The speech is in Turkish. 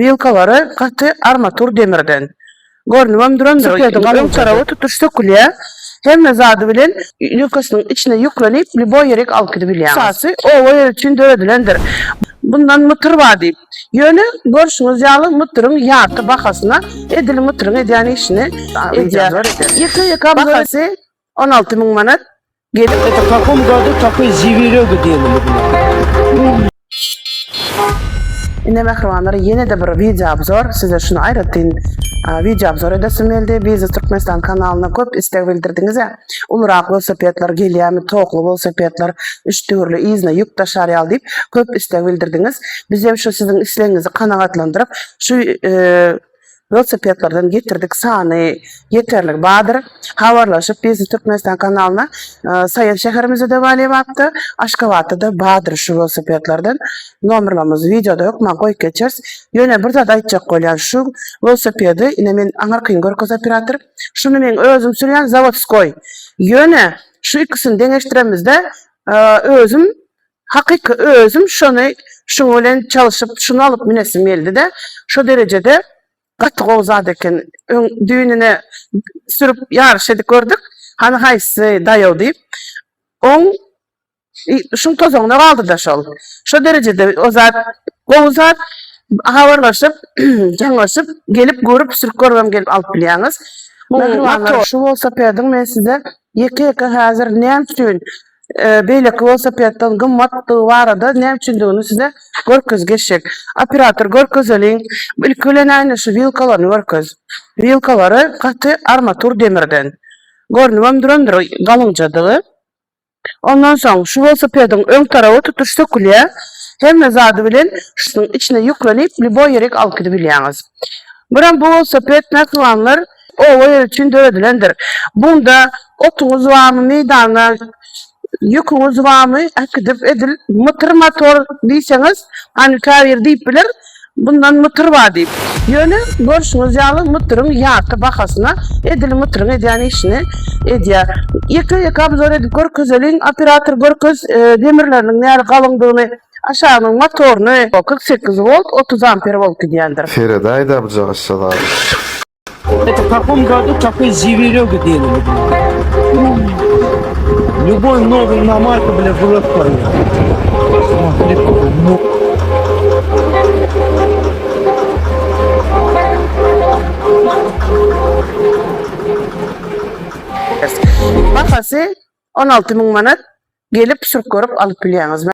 Vilkaları katı armatur demirden. Görnümem durandır. Ön tarafı tutuş dökülüyor. Hem zadı bilen yukasının içine yüklenip libo yerek alkıdı bilýän. Sası o yer için döredilendir. Bundan mıtır var deyip. Yönü görüşünüz yalı mıtırın yatı bakasına edili mıtırın edýän işini edýär. Yıka bakası 16.000 manat gelip Takım gördü, takım ziviriyor diyelim. Ine mehribanlar yine de bir video obzor size şunu aýratyn video obzor edesim geldi. Biz Türkmenistan kanalına köp istek bildirdiniz ya. Uluraq velosipedler gelýärmi, toklu velosipedler, 3 türlü izne yük taşarýal diýip köp istek bildirdiniz. Biz hem şu sizin islegiňizi kanagatlandyryp şu velosipedlerden getirdik sany yeterli badyr. Habarlaşyp biz Türkmenistan kanalına Saýat şäherimizde de balyapdy. Aşgabatda da badyr şu velosipedlerden. Nomerlerimiz videoda yok, ma goýup geçeriz. Ýöne bir zat aýtjak bolýan şu velosipedi ine men aňarkyn görköz operator. Şunu men özüm sürýän zavodskoy. Ýöne şu ikisini deňeşdiremizde özüm hakyky özüm şunu bilen çalışyp şunu alyp minesim geldi de şu derecede gatty gowzad eken düýnüne sürüp ýarş edip gördük. Hani haýsy daýaw diýip. On şun tozoňda galdy da şol. Şu derecede o zat gowzad habarlaşyp jaňlaşyp gelip görüp sürüp görmem gelip alyp bilýäňiz. Motor şu velosipediň men size ýeke häzir näme üçin beýleki velosipedden gymmatly barada näme üçindigini size görköz geçecek. Operator görkezeliň ilkilen aýna şu vilkalary görköz. Vilkalary katı armatur demirden. Görnümem durandyr galynjadygy. Ondan soň şu velosipediň öň tarafy tutuş dökülýär. Hem zadı bilen şunun içine yüklenip libo yerek alkydy bilýäňiz. Biram bu velosiped näklanlar o yer için döredilendir. Bunda otuňuz barmy meýdana yükünüz barmy akdyp edil mıtır motor diýseňiz hani käbir diýip biler. Bundan mıtır var diýip. Ýöne görüşüňiz ýaly mıtırın ýatı bakasına edil mıtırın edýän işini edýär. Ýeke obzor edip görkezeliň operator görkez demirleriniň näre galyndygyny aşağının motoruny 48 volt 30 amper volt diýendir. Feride aýda bu aşağılar. Takım gördü, takım ziviriyor diyelim. Любой новый на марку, бля, в рот парня. Bakası 16.000 manat gelip sürüp görüp alıp bilýäňiz.